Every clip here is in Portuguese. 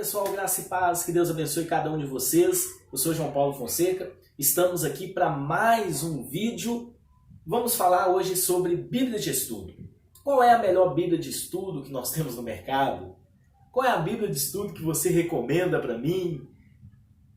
pessoal, graça e paz, que Deus abençoe cada um de vocês. Eu sou João Paulo Fonseca, estamos aqui para mais um vídeo. Vamos falar hoje sobre Bíblia de Estudo. Qual é a melhor Bíblia de Estudo que nós temos no mercado? Qual é a Bíblia de Estudo que você recomenda para mim?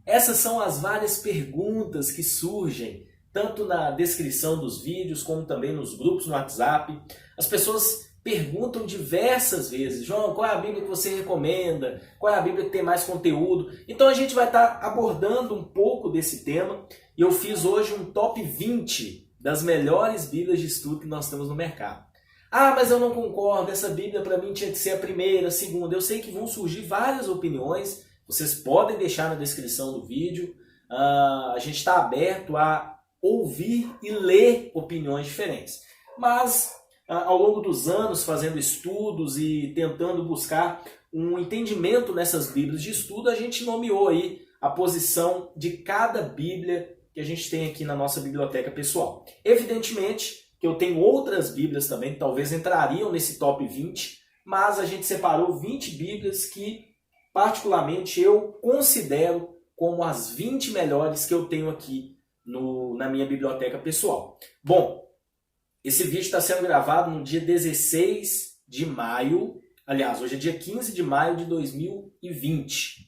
Essas são as várias perguntas que surgem, tanto na descrição dos vídeos, como também nos grupos no WhatsApp. As pessoas perguntam diversas vezes: João, qual é a Bíblia que você recomenda? Qual é a Bíblia que tem mais conteúdo? Então a gente vai estar abordando um pouco desse tema e eu fiz hoje um top 20 das melhores Bíblias de estudo que nós temos no mercado. Ah, mas eu não concordo, essa Bíblia para mim tinha que ser a primeira, a segunda. Eu sei que vão surgir várias opiniões, vocês podem deixar na descrição do vídeo. A gente está aberto a ouvir e ler opiniões diferentes. Mas ao longo dos anos, fazendo estudos e tentando buscar um entendimento nessas Bíblias de estudo, a gente nomeou aí a posição de cada Bíblia que a gente tem aqui na nossa biblioteca pessoal. Evidentemente que eu tenho outras Bíblias também que talvez entrariam nesse top 20, mas a gente separou 20 Bíblias que particularmente eu considero como as 20 melhores que eu tenho aqui na minha biblioteca pessoal. Bom, esse vídeo está sendo gravado no dia 16 de maio, aliás, hoje é dia 15 de maio de 2020.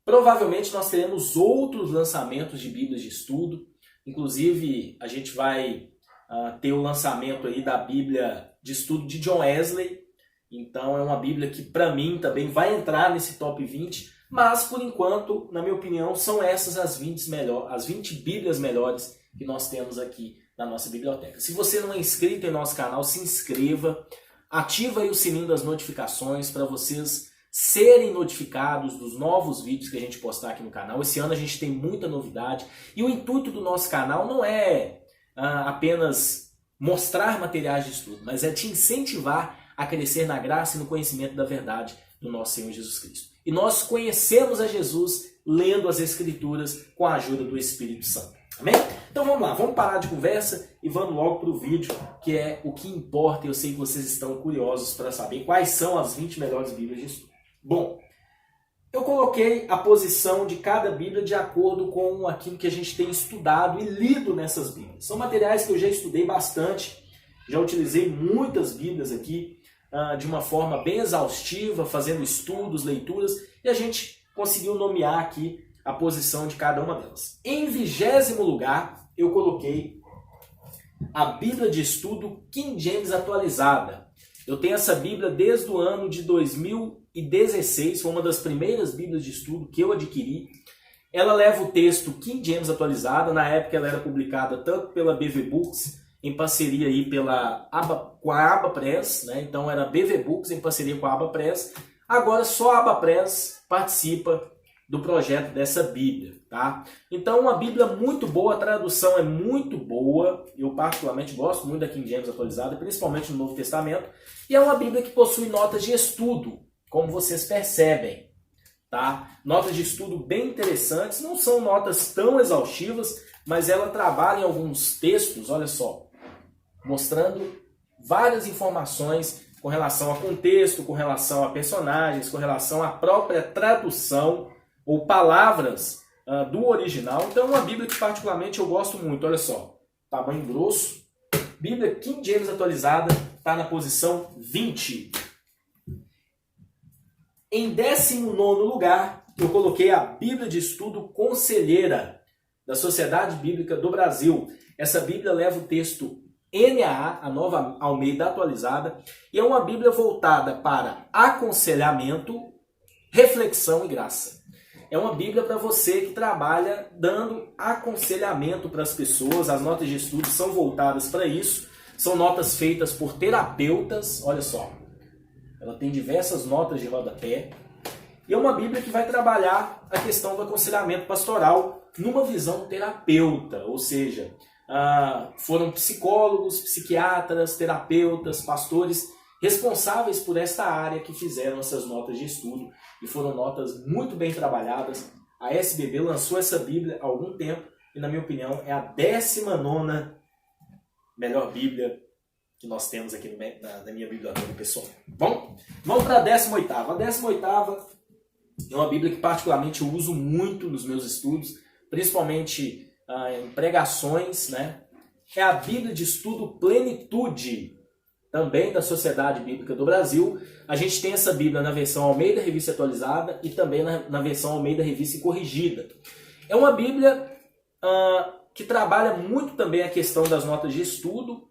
Provavelmente nós teremos outros lançamentos de Bíblias de estudo, inclusive a gente vai ter o lançamento aí da Bíblia de estudo de John Wesley, então é uma Bíblia que para mim também vai entrar nesse top 20, mas por enquanto, na minha opinião, são essas as 20 Bíblias melhores que nós temos aqui na nossa biblioteca. Se você não é inscrito em nosso canal, se inscreva, ativa aí o sininho das notificações para vocês serem notificados dos novos vídeos que a gente postar aqui no canal. Esse ano a gente tem muita novidade e o intuito do nosso canal não é apenas mostrar materiais de estudo, mas é te incentivar a crescer na graça e no conhecimento da verdade do nosso Senhor Jesus Cristo. E nós conhecemos a Jesus lendo as Escrituras com a ajuda do Espírito Santo. Amém? Então vamos lá, vamos parar de conversa e vamos logo para o vídeo, que é o que importa. Eu sei que vocês estão curiosos para saber quais são as 20 melhores Bíblias de estudo. Bom, eu coloquei a posição de cada Bíblia de acordo com aquilo que a gente tem estudado e lido nessas Bíblias. São materiais que eu já estudei bastante, já utilizei muitas Bíblias aqui de uma forma bem exaustiva, fazendo estudos, leituras, e a gente conseguiu nomear aqui a posição de cada uma delas. Em 20º lugar, eu coloquei a Bíblia de estudo King James atualizada. Eu tenho essa Bíblia desde o ano de 2016, foi uma das primeiras Bíblias de estudo que eu adquiri. Ela leva o texto King James atualizada, na época ela era publicada tanto pela BV Books, em parceria aí com a AbaPress, né? Então era BV Books em parceria com a AbaPress. Agora só a AbaPress participa do projeto dessa Bíblia, tá? Então uma Bíblia muito boa, a tradução é muito boa, eu particularmente gosto muito da King James atualizada, principalmente no Novo Testamento, e é uma Bíblia que possui notas de estudo, como vocês percebem, tá? Notas de estudo bem interessantes, não são notas tão exaustivas, mas ela trabalha em alguns textos, olha só, mostrando várias informações com relação a contexto, com relação a personagens, com relação à própria tradução ou palavras do original. Então é uma Bíblia que particularmente eu gosto muito. Olha só, tamanho grosso. Bíblia King James atualizada está na posição 20. Em 19º lugar, eu coloquei a Bíblia de Estudo Conselheira da Sociedade Bíblica do Brasil. Essa Bíblia leva o texto NAA, a Nova Almeida atualizada, e é uma Bíblia voltada para aconselhamento, reflexão e graça. É uma Bíblia para você que trabalha dando aconselhamento para as pessoas. As notas de estudo são voltadas para isso. São notas feitas por terapeutas. Olha só, ela tem diversas notas de rodapé. E é uma Bíblia que vai trabalhar a questão do aconselhamento pastoral numa visão terapeuta. Ou seja, foram psicólogos, psiquiatras, terapeutas, pastores responsáveis por esta área que fizeram essas notas de estudo e foram notas muito bem trabalhadas. A SBB lançou essa Bíblia há algum tempo e, na minha opinião, é a 19ª melhor Bíblia que nós temos aqui na minha biblioteca pessoal. Bom, vamos para a 18ª. A 18ª É uma Bíblia que particularmente eu uso muito nos meus estudos, principalmente em pregações, né? É a Bíblia de Estudo Plenitude, também da Sociedade Bíblica do Brasil. A gente tem essa Bíblia na versão Almeida Revista Atualizada e também na versão Almeida Revista Corrigida. É uma Bíblia que trabalha muito também a questão das notas de estudo,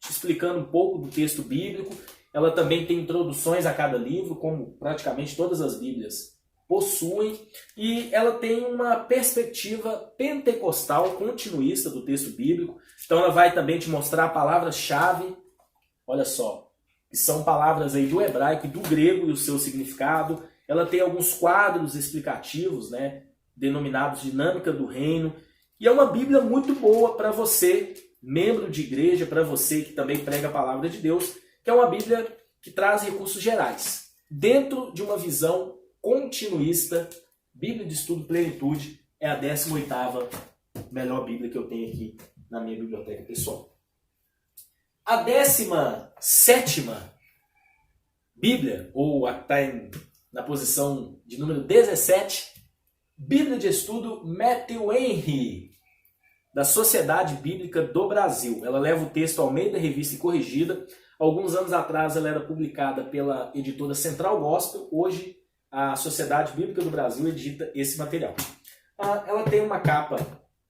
te explicando um pouco do texto bíblico. Ela também tem introduções a cada livro, como praticamente todas as Bíblias possuem, e ela tem uma perspectiva pentecostal continuista do texto bíblico. Então ela vai também te mostrar palavras-chave, olha só, que são palavras aí do hebraico e do grego e o seu significado. Ela tem alguns quadros explicativos, né, denominados Dinâmica do Reino, e é uma Bíblia muito boa para você, membro de igreja, para você que também prega a palavra de Deus, que é uma Bíblia que traz recursos gerais, dentro de uma visão continuista. Bíblia de Estudo Plenitude é a 18ª melhor Bíblia que eu tenho aqui na minha biblioteca pessoal. A 17ª Bíblia, ou está na posição de número 17, Bíblia de Estudo Matthew Henry, da Sociedade Bíblica do Brasil. Ela leva o texto Almeida Revista e Corrigida. Alguns anos atrás ela era publicada pela editora Central Gospel. Hoje a Sociedade Bíblica do Brasil edita esse material. Ela tem uma capa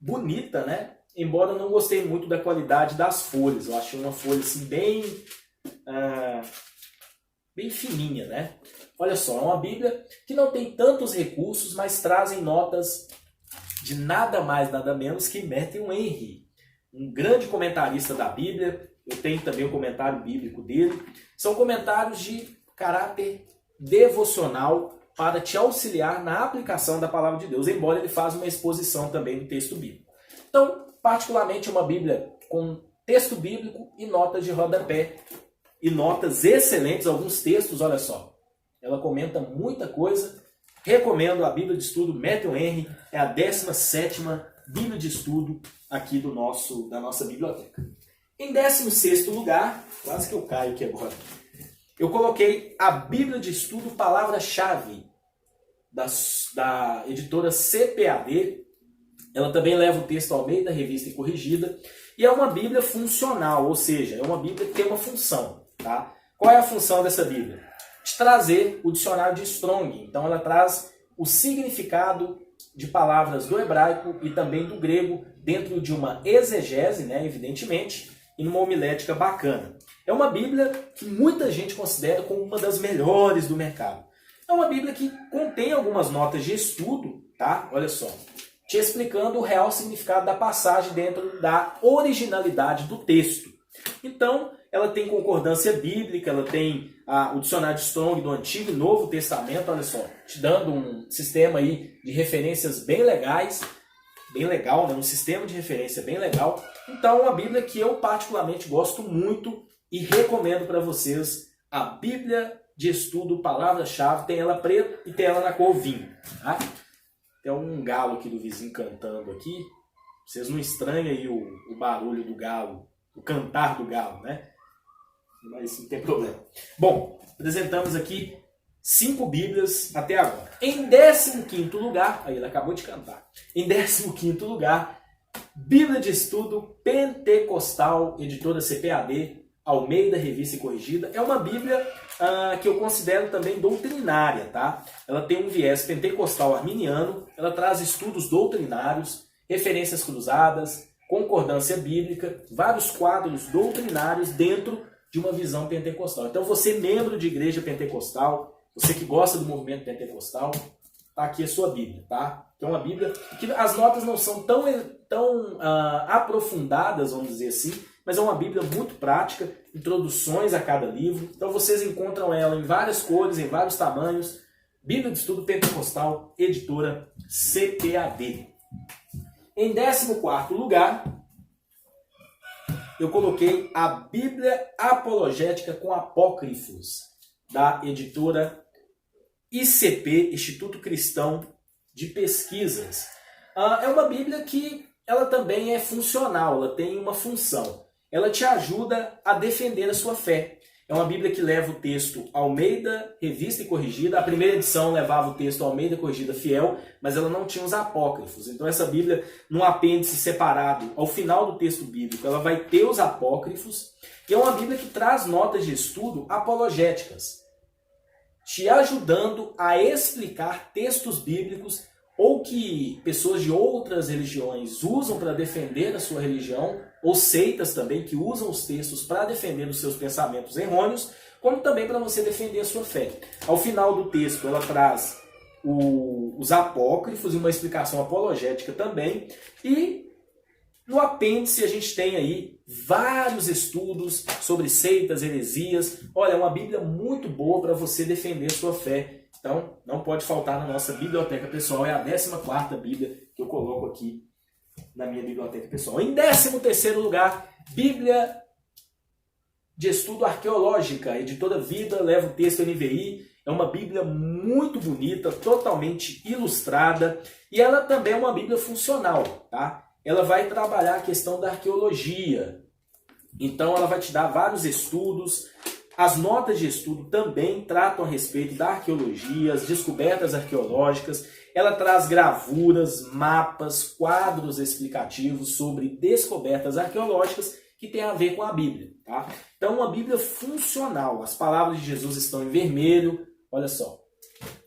bonita, né? Embora eu não gostei muito da qualidade das folhas. Eu achei uma folha assim bem fininha, né? Olha só, é uma Bíblia que não tem tantos recursos, mas trazem notas de nada mais, nada menos que Matthew Henry, um grande comentarista da Bíblia. Eu tenho também o comentário bíblico dele. São comentários de caráter devocional para te auxiliar na aplicação da palavra de Deus, embora ele faça uma exposição também do texto bíblico. Então, particularmente, uma Bíblia com texto bíblico e notas de rodapé, e notas excelentes, alguns textos, olha só. Ela comenta muita coisa. Recomendo a Bíblia de Estudo Matthew Henry, é a 17ª Bíblia de Estudo aqui da nossa biblioteca. Em 16º lugar, quase que eu caio aqui agora, eu coloquei a Bíblia de Estudo Palavra-Chave, da editora CPAD. Ela também leva o texto Almeida Revista e Corrigida. E é uma Bíblia funcional, ou seja, é uma Bíblia que tem uma função. Tá? Qual é a função dessa Bíblia? De trazer o dicionário de Strong. Então ela traz o significado de palavras do hebraico e também do grego dentro de uma exegese, né, evidentemente, e numa homilética bacana. É uma Bíblia que muita gente considera como uma das melhores do mercado. É uma Bíblia que contém algumas notas de estudo, tá? Olha só, te explicando o real significado da passagem dentro da originalidade do texto. Então, ela tem concordância bíblica, ela tem o dicionário de Strong do Antigo e Novo Testamento, olha só, te dando um sistema aí de referências bem legais, bem legal, né? Um sistema de referência bem legal. Então, uma Bíblia que eu particularmente gosto muito e recomendo para vocês, a Bíblia de Estudo Palavra-Chave. Tem ela preta e tem ela na cor vinho. Tá? Tem um galo aqui do vizinho cantando aqui. Vocês não estranham aí o barulho do galo, o cantar do galo, né? Mas não tem problema. Bom, apresentamos aqui 5 Bíblias até agora. Em 15º lugar, aí ele acabou de cantar. Em 15º lugar, Bíblia de Estudo Pentecostal, editora CPAD, Almeida Revista e Corrigida. É uma Bíblia que eu considero também doutrinária, tá? Ela tem um viés pentecostal arminiano, ela traz estudos doutrinários, referências cruzadas, concordância bíblica, vários quadros doutrinários dentro de uma visão pentecostal. Então você, membro de igreja pentecostal, você que gosta do movimento pentecostal, tá aqui a sua Bíblia, tá? Que é uma Bíblia que as notas não são tão aprofundadas, vamos dizer assim, mas é uma Bíblia muito prática, introduções a cada livro. Então vocês encontram ela em várias cores, em vários tamanhos. Bíblia de Estudo Pentecostal, editora CPAD. Em 14º lugar, eu coloquei a Bíblia Apologética com Apócrifos, da editora ICP, Instituto Cristão de Pesquisas. É uma Bíblia que ela também é funcional, ela tem uma função. Ela te ajuda a defender a sua fé. É uma Bíblia que leva o texto Almeida, Revista e Corrigida. A primeira edição levava o texto Almeida, Corrigida, Fiel, mas ela não tinha os apócrifos. Então essa Bíblia, num apêndice separado, ao final do texto bíblico, ela vai ter os apócrifos. E é uma Bíblia que traz notas de estudo apologéticas, te ajudando a explicar textos bíblicos ou que pessoas de outras religiões usam para defender a sua religião, ou seitas também que usam os textos para defender os seus pensamentos errôneos, como também para você defender a sua fé. Ao final do texto, ela traz os apócrifos e uma explicação apologética também, e no apêndice a gente tem aí vários estudos sobre seitas, heresias. Olha, é uma Bíblia muito boa para você defender a sua fé. Então, não pode faltar na nossa biblioteca pessoal. É a 14ª Bíblia que eu coloco aqui na minha biblioteca pessoal. Em 13º lugar, Bíblia de Estudo Arqueológica, editora Vida, leva o texto NVI. É uma Bíblia muito bonita, totalmente ilustrada. E ela também é uma Bíblia funcional, tá? Ela vai trabalhar a questão da arqueologia. Então, ela vai te dar vários estudos. As notas de estudo também tratam a respeito da arqueologia, as descobertas arqueológicas. Ela traz gravuras, mapas, quadros explicativos sobre descobertas arqueológicas que tem a ver com a Bíblia. Tá? Então, uma Bíblia funcional. As palavras de Jesus estão em vermelho. Olha só.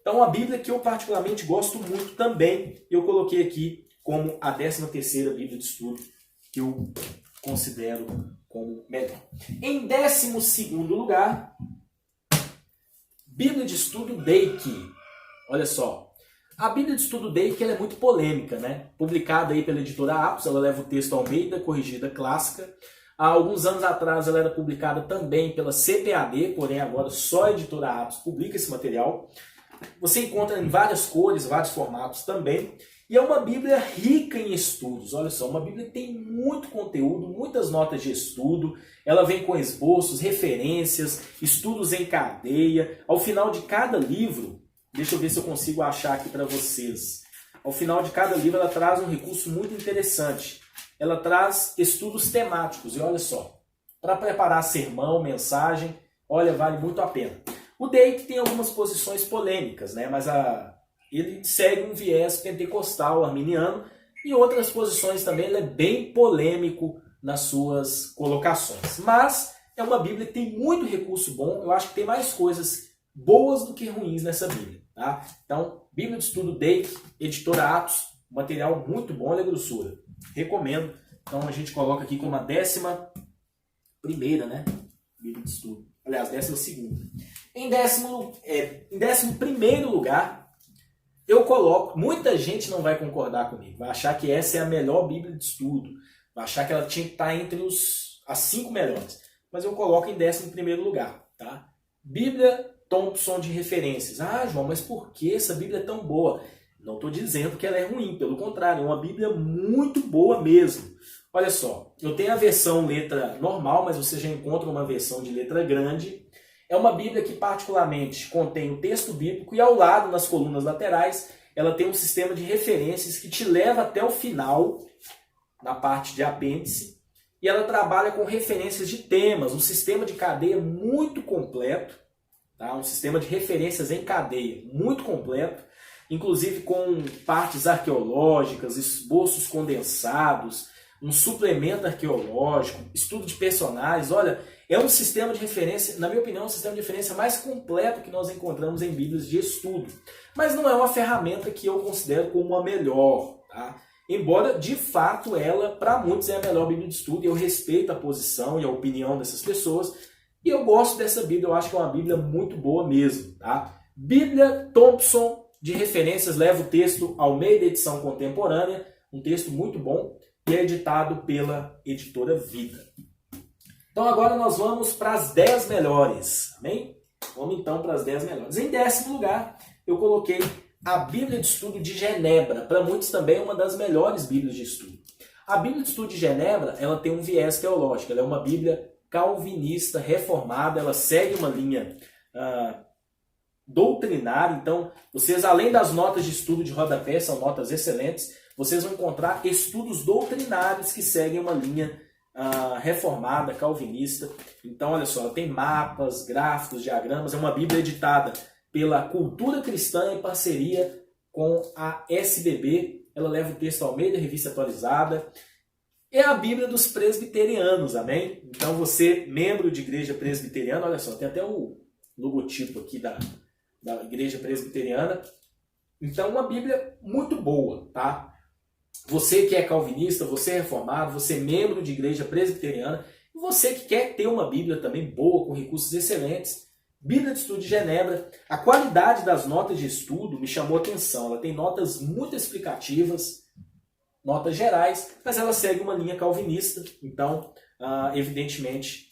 Então, uma Bíblia que eu particularmente gosto muito também. Eu coloquei aqui como a 13ª Bíblia de Estudo que eu considero como melhor. Em 12º lugar, Bíblia de Estudo Dake. Olha só, a Bíblia de Estudo Dake ela é muito polêmica, né? Publicada aí pela editora Apos, ela leva o texto Almeida, Corrigida, Clássica. Há alguns anos atrás ela era publicada também pela CPAD, porém agora só a editora Apos publica esse material. Você encontra em várias cores, vários formatos também. E é uma Bíblia rica em estudos. Olha só, uma Bíblia que tem muito conteúdo, muitas notas de estudo. Ela vem com esboços, referências, estudos em cadeia. Ao final de cada livro, deixa eu ver se eu consigo achar aqui para vocês. Ao final de cada livro ela traz um recurso muito interessante. Ela traz estudos temáticos. E olha só, para preparar sermão, mensagem, olha, vale muito a pena. O Dake tem algumas posições polêmicas, né? Mas ele segue um viés pentecostal, arminiano, e outras posições também. Ele é bem polêmico nas suas colocações. Mas é uma Bíblia que tem muito recurso bom. Eu acho que tem mais coisas boas do que ruins nessa Bíblia. Tá? Então, Bíblia de Estudo Dake, editora Atos, material muito bom, olha a grossura. Recomendo. Então a gente coloca aqui como a 11ª, né? Bíblia de Estudo. Aliás, 12ª. Em 11º lugar, eu coloco, muita gente não vai concordar comigo, vai achar que essa é a melhor Bíblia de Estudo, vai achar que ela tinha que estar entre as 5 melhores, mas eu coloco em 11º lugar, tá? Bíblia Thompson de referências. Ah, João, mas por que essa Bíblia é tão boa? Não estou dizendo que ela é ruim, pelo contrário, é uma Bíblia muito boa mesmo. Olha só, eu tenho a versão letra normal, mas você já encontra uma versão de letra grande. É uma Bíblia que particularmente contém o texto bíblico e ao lado, nas colunas laterais, ela tem um sistema de referências que te leva até o final, na parte de apêndice, e ela trabalha com referências de temas, um sistema de cadeia muito completo, tá? Um sistema de referências em cadeia muito completo, inclusive com partes arqueológicas, esboços condensados, um suplemento arqueológico, estudo de personagens. Olha, é um sistema de referência, na minha opinião, é um sistema de referência mais completo que nós encontramos em Bíblias de estudo. Mas não é uma ferramenta que eu considero como a melhor, tá? Embora, de fato, ela, para muitos, é a melhor Bíblia de estudo, e eu respeito a posição e a opinião dessas pessoas, e eu gosto dessa Bíblia, eu acho que é uma Bíblia muito boa mesmo, tá? Bíblia Thompson de referências leva o texto Almeida, edição contemporânea, um texto muito bom, e é editado pela editora Vida. Então agora nós vamos para as 10 melhores, amém? Vamos então para as 10 melhores. Em 10º lugar, eu coloquei a Bíblia de Estudo de Genebra. Para muitos também é uma das melhores Bíblias de estudo. A Bíblia de Estudo de Genebra, ela tem um viés teológico. Ela é uma Bíblia calvinista, reformada. Ela segue uma linha doutrinária. Então, vocês, além das notas de estudo de rodapé, são notas excelentes, vocês vão encontrar estudos doutrinários que seguem uma linha reformada, calvinista. Então, olha só, ela tem mapas, gráficos, diagramas. É uma Bíblia editada pela Cultura Cristã em parceria com a SBB. Ela leva o texto Almeida, revista atualizada. É a Bíblia dos presbiterianos, amém? Então você, membro de igreja presbiteriana, olha só, tem até o logotipo aqui da igreja presbiteriana. Então uma Bíblia muito boa, tá? Você que é calvinista, você é reformado, você é membro de igreja presbiteriana, e você que quer ter uma Bíblia também boa, com recursos excelentes, Bíblia de Estudo de Genebra. A qualidade das notas de estudo me chamou a atenção. Ela tem notas muito explicativas, notas gerais, mas ela segue uma linha calvinista, então, evidentemente,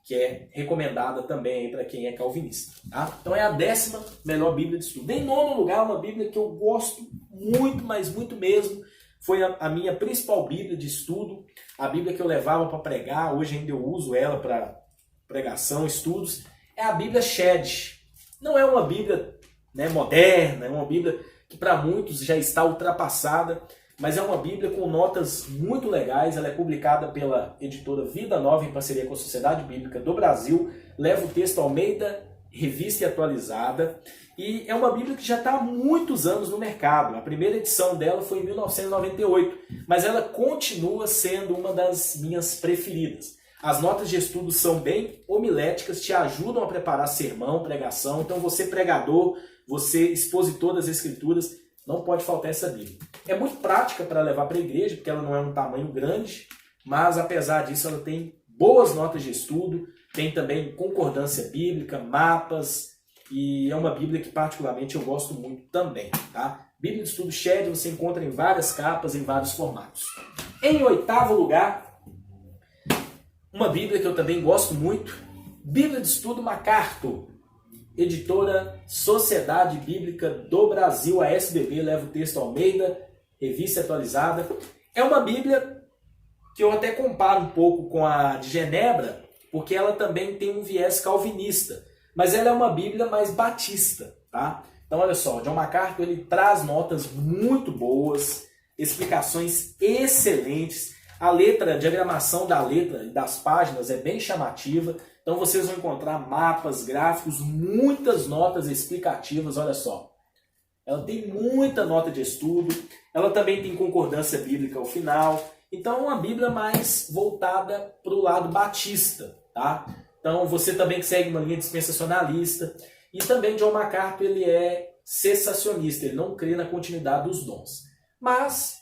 que é recomendada também para quem é calvinista. Tá? Então é a 10ª melhor Bíblia de estudo. Em 9º lugar, uma Bíblia que eu gosto muito, mas muito mesmo, foi a minha principal Bíblia de estudo, a Bíblia que eu levava para pregar, hoje ainda eu uso ela para pregação, estudos, é a Bíblia Shed. Não é uma Bíblia, né, moderna, é uma Bíblia que para muitos já está ultrapassada, mas é uma Bíblia com notas muito legais. Ela é publicada pela editora Vida Nova em parceria com a Sociedade Bíblica do Brasil, leva o texto Almeida, revista e atualizada, e é uma Bíblia que já está há muitos anos no mercado. A primeira edição dela foi em 1998, mas ela continua sendo uma das minhas preferidas. As notas de estudo são bem homiléticas, te ajudam a preparar sermão, pregação. Então você pregador, você expositor das Escrituras, não pode faltar essa Bíblia. É muito prática para levar para a igreja, porque ela não é um tamanho grande, mas apesar disso ela tem boas notas de estudo, tem também concordância bíblica, mapas, e é uma Bíblia que particularmente eu gosto muito também. Tá? Bíblia de Estudo Shed você encontra em várias capas, em vários formatos. Em 8º lugar, uma Bíblia que eu também gosto muito, Bíblia de Estudo MacArthur, editora Sociedade Bíblica do Brasil, a SBB, leva o texto Almeida, revista atualizada. É uma Bíblia que eu até comparo um pouco com a de Genebra, porque ela também tem um viés calvinista, mas ela é uma Bíblia mais batista, tá? Então olha só, John MacArthur ele traz notas muito boas, explicações excelentes, a letra, a diagramação da letra e das páginas é bem chamativa. Então vocês vão encontrar mapas, gráficos, muitas notas explicativas, olha só. Ela tem muita nota de estudo, ela também tem concordância bíblica ao final. Então é uma Bíblia mais voltada para o lado batista, tá? Então você também que segue uma linha dispensacionalista. E também John MacArthur ele é cessacionista, ele não crê na continuidade dos dons. Mas,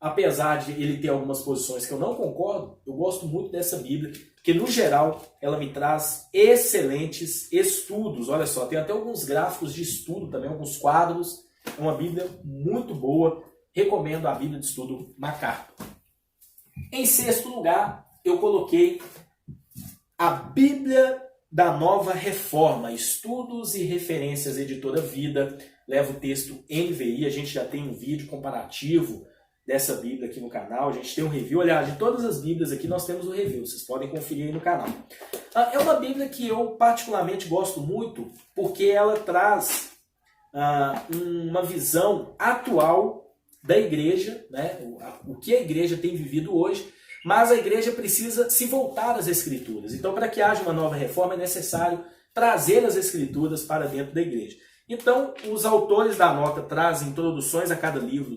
apesar de ele ter algumas posições que eu não concordo, eu gosto muito dessa Bíblia, porque no geral ela me traz excelentes estudos. Olha só, tem até alguns gráficos de estudo também, alguns quadros. É uma Bíblia muito boa. Recomendo a Bíblia de Estudo MacArthur. Em 6º lugar, eu coloquei a Bíblia da Nova Reforma, Estudos e Referências, editora Vida. Leva o texto NVI, a gente já tem um vídeo comparativo dessa Bíblia aqui no canal, a gente tem um review. Aliás, de todas as Bíblias aqui nós temos um review, vocês podem conferir aí no canal. É uma Bíblia que eu particularmente gosto muito, porque ela traz uma visão atual da igreja, né? O que a igreja tem vivido hoje, mas a igreja precisa se voltar às Escrituras. Então, para que haja uma nova reforma, é necessário trazer as Escrituras para dentro da igreja. Então, os autores da nota trazem introduções a cada livro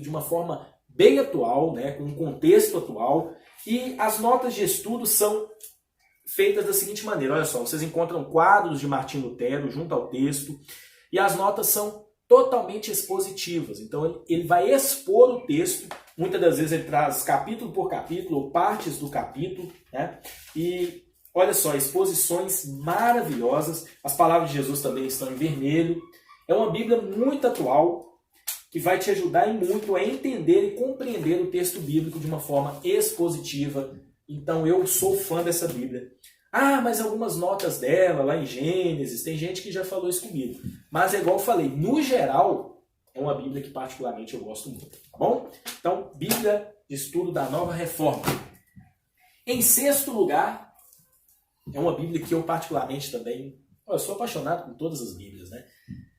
de uma forma bem atual, né, com um contexto atual, e as notas de estudo são feitas da seguinte maneira. Olha só, vocês encontram quadros de Martim Lutero junto ao texto, e as notas são totalmente expositivas. Então ele vai expor o texto, muitas das vezes ele traz capítulo por capítulo, ou partes do capítulo, né? E olha só, exposições maravilhosas, as palavras de Jesus também estão em vermelho. É uma Bíblia muito atual, que vai te ajudar muito a entender e compreender o texto bíblico de uma forma expositiva. Então eu sou fã dessa Bíblia. Mas algumas notas dela, lá em Gênesis, tem gente que já falou isso comigo. Mas é igual eu falei, no geral, é uma Bíblia que particularmente eu gosto muito. Tá bom? Então, Bíblia de Estudo da Nova Reforma. Em 6º lugar, é uma Bíblia que eu particularmente também... Eu sou apaixonado por todas as Bíblias, né?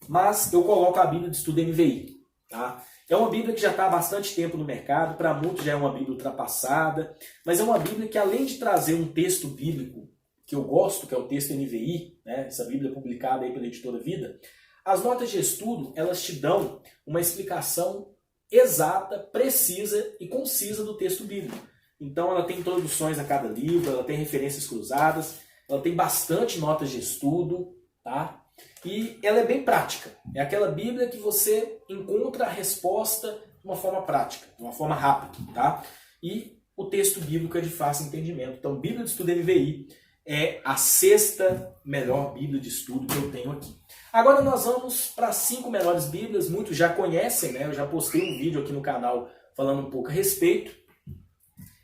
Mas eu coloco a Bíblia de Estudo NVI. Tá? É uma Bíblia que já está há bastante tempo no mercado, para muitos já é uma Bíblia ultrapassada, mas é uma Bíblia que, além de trazer um texto bíblico que eu gosto, que é o texto NVI, né, essa Bíblia publicada aí pela Editora Vida, as notas de estudo, elas te dão uma explicação exata, precisa e concisa do texto bíblico. Então ela tem introduções a cada livro, ela tem referências cruzadas, ela tem bastante notas de estudo, tá? E ela é bem prática. É aquela Bíblia que você encontra a resposta de uma forma prática, de uma forma rápida, tá? E o texto bíblico é de fácil entendimento. Então, Bíblia de Estudo NVI é a 6ª melhor Bíblia de estudo que eu tenho aqui. Agora nós vamos para as 5 melhores Bíblias. Muitos já conhecem, né? Eu já postei um vídeo aqui no canal falando um pouco a respeito.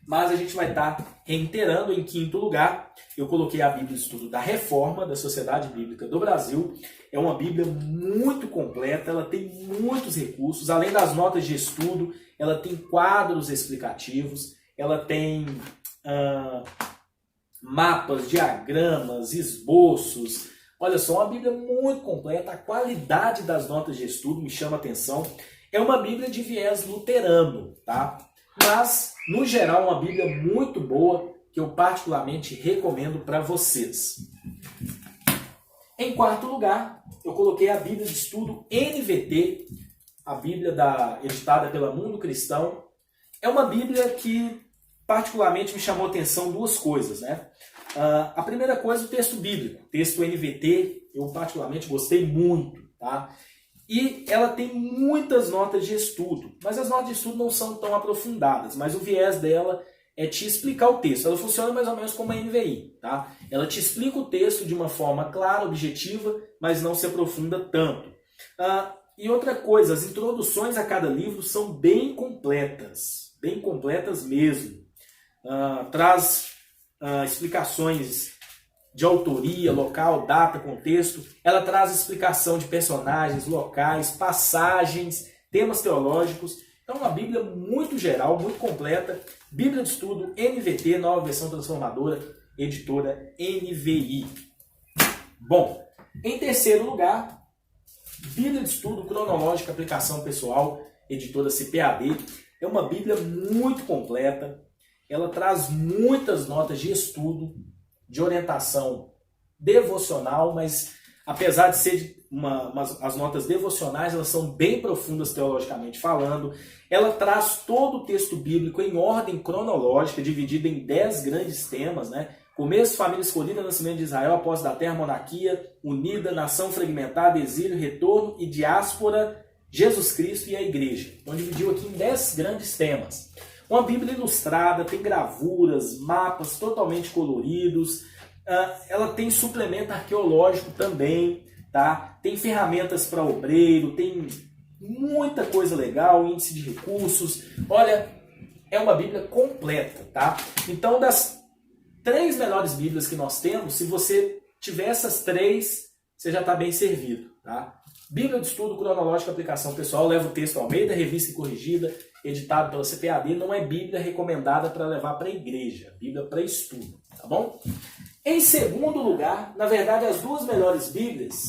Mas a gente vai estar reiterando. Em 5º lugar, eu coloquei a Bíblia de Estudo da Reforma, da Sociedade Bíblica do Brasil. É uma Bíblia muito completa, ela tem muitos recursos. Além das notas de estudo, ela tem quadros explicativos, ela tem mapas, diagramas, esboços. Olha só, uma Bíblia muito completa. A qualidade das notas de estudo me chama a atenção. É uma Bíblia de viés luterano, tá? Mas, no geral, uma Bíblia muito boa, que eu particularmente recomendo para vocês. Em 4º lugar, eu coloquei a Bíblia de Estudo NVT, a Bíblia editada pela Mundo Cristão. É uma Bíblia que particularmente me chamou a atenção 2 coisas, né? A primeira coisa, o texto bíblico. O texto NVT, eu particularmente gostei muito, tá? E ela tem muitas notas de estudo, mas as notas de estudo não são tão aprofundadas, mas o viés dela é te explicar o texto. Ela funciona mais ou menos como a NVI, tá? Ela te explica o texto de uma forma clara, objetiva, mas não se aprofunda tanto. E outra coisa, as introduções a cada livro são bem completas mesmo. Traz explicações de autoria, local, data, contexto. Ela traz explicação de personagens, locais, passagens, temas teológicos. Então, uma Bíblia muito geral, muito completa. Bíblia de Estudo NVT, nova versão transformadora, editora NVI. Bom, em 3º lugar, Bíblia de Estudo Cronológica, aplicação pessoal, editora CPAD. É uma Bíblia muito completa. Ela traz muitas notas de estudo, de orientação devocional, mas apesar de ser as notas devocionais, elas são bem profundas teologicamente falando. Ela traz todo o texto bíblico em ordem cronológica, dividido em 10 grandes temas, né? Começo, família escolhida, nascimento de Israel, após da terra, monarquia, unida, nação fragmentada, exílio, retorno e diáspora, Jesus Cristo e a igreja. Então dividiu aqui em 10 grandes temas. Uma Bíblia ilustrada, tem gravuras, mapas totalmente coloridos. Ela tem suplemento arqueológico também, tá? Tem ferramentas para obreiro, tem muita coisa legal, índice de recursos. Olha, é uma Bíblia completa, tá? Então, das 3 melhores Bíblias que nós temos, se você tiver essas 3, você já está bem servido, tá? Bíblia de Estudo Cronológica, aplicação pessoal, leva o texto Almeida, revista e corrigida, editado pela CPAD, não é Bíblia recomendada para levar para a igreja, Bíblia para estudo, tá bom? Em 2º lugar, na verdade, as 2 melhores Bíblias,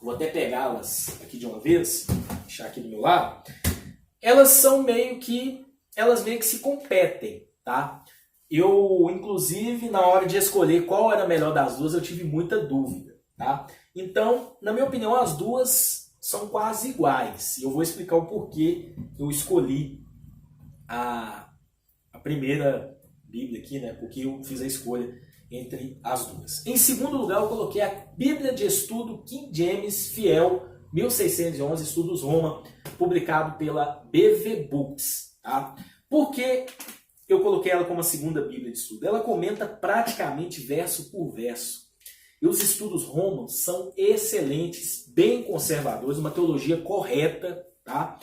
vou até pegá-las aqui de uma vez, deixar aqui do meu lado, elas meio que se competem, tá? Eu, inclusive, na hora de escolher qual era a melhor das 2, eu tive muita dúvida, tá? Então, na minha opinião, as 2 são quase iguais. E eu vou explicar o porquê eu escolhi a primeira Bíblia aqui, né? Porque eu fiz a escolha entre as 2. Em 2º lugar, eu coloquei a Bíblia de Estudo King James Fiel, 1611, Estudos Roma, publicado pela BV Books. Tá? Por que eu coloquei ela como a 2ª Bíblia de Estudo? Ela comenta praticamente verso por verso. E os estudos Roma são excelentes, bem conservadores, uma teologia correta. Tá?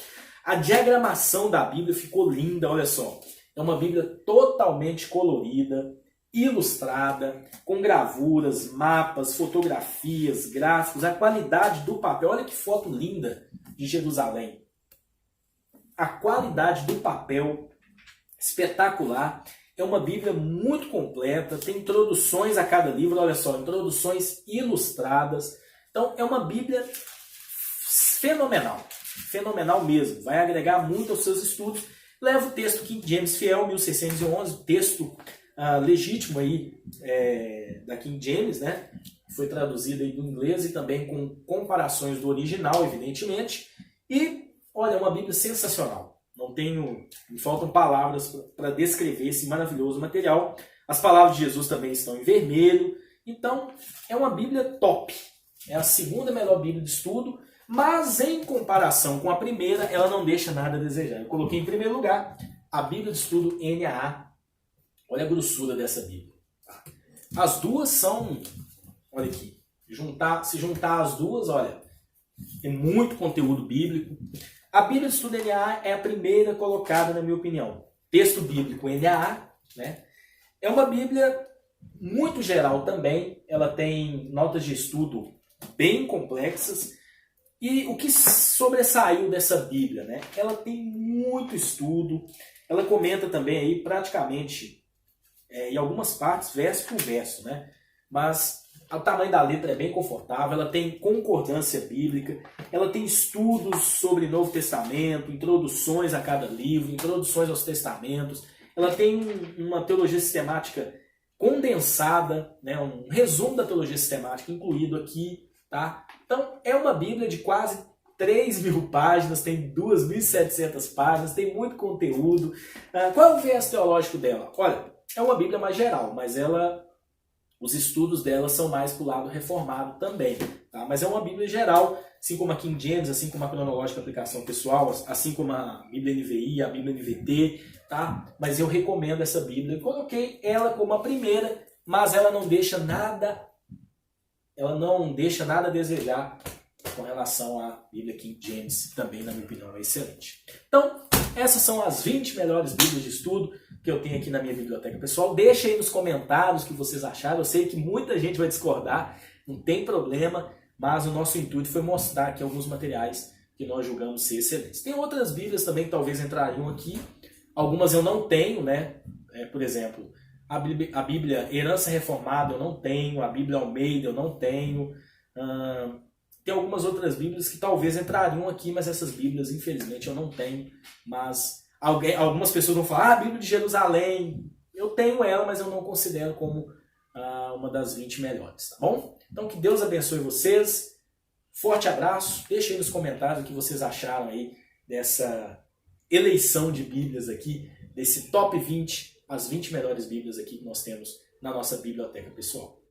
A diagramação da Bíblia ficou linda, olha só. É uma Bíblia totalmente colorida, ilustrada, com gravuras, mapas, fotografias, gráficos, a qualidade do papel. Olha que foto linda de Jerusalém. A qualidade do papel, espetacular. É uma Bíblia muito completa, tem introduções a cada livro, olha só, introduções ilustradas. Então é uma Bíblia fenomenal. fenomenal mesmo, vai agregar muito aos seus estudos. Leva o texto King James Fiel 1611, texto legítimo aí, da King James, né? Foi traduzido aí do inglês e também com comparações do original, evidentemente. E, olha, é uma Bíblia sensacional. Me faltam palavras para descrever esse maravilhoso material. As palavras de Jesus também estão em vermelho. Então, é uma Bíblia top. É a segunda melhor Bíblia de estudo, mas em comparação com a primeira, ela não deixa nada a desejar. Eu coloquei em primeiro lugar a Bíblia de estudo NAA. Olha a grossura dessa Bíblia. As duas são, olha aqui, se juntar as duas, olha, tem muito conteúdo bíblico. A Bíblia de estudo NAA é a primeira colocada, na minha opinião. Texto bíblico NAA, né? É uma Bíblia muito geral também. Ela tem notas de estudo bem complexas. E o que sobressaiu dessa Bíblia, né? Ela tem muito estudo. Ela comenta também aí praticamente, em algumas partes, verso por verso, né? Mas o tamanho da letra é bem confortável, ela tem concordância bíblica, ela tem estudos sobre Novo Testamento, introduções a cada livro, introduções aos testamentos, ela tem uma teologia sistemática condensada, né? Um resumo da teologia sistemática incluído aqui, tá? Então, é uma Bíblia de quase 3.000 páginas, tem 2.700 páginas, tem muito conteúdo. Qual é o viés teológico dela? Olha, é uma Bíblia mais geral, mas os estudos dela são mais para o lado reformado também. Tá? Mas é uma Bíblia geral, assim como a King James, assim como a Cronológica Aplicação Pessoal, assim como a Bíblia NVI, a Bíblia NVT. Tá? Mas eu recomendo essa Bíblia. Eu coloquei ela como a primeira, mas ela não deixa nada a desejar com relação à Bíblia King James, também, na minha opinião, é excelente. Então, essas são as 20 melhores Bíblias de estudo que eu tenho aqui na minha biblioteca pessoal. Deixa aí nos comentários o que vocês acharam. Eu sei que muita gente vai discordar, não tem problema, mas o nosso intuito foi mostrar aqui alguns materiais que nós julgamos ser excelentes. Tem outras Bíblias também que talvez entrariam aqui. Algumas eu não tenho, né? Por exemplo, a Bíblia Herança Reformada eu não tenho, a Bíblia Almeida eu não tenho. Tem algumas outras Bíblias que talvez entrariam aqui, mas essas Bíblias, infelizmente, eu não tenho. Mas algumas pessoas vão falar, a Bíblia de Jerusalém, eu tenho ela, mas eu não considero como uma das 20 melhores, tá bom? Então, que Deus abençoe vocês. Forte abraço. Deixem aí nos comentários o que vocês acharam aí dessa eleição de Bíblias aqui, desse top 20, as 20 melhores Bíblias aqui que nós temos na nossa biblioteca pessoal.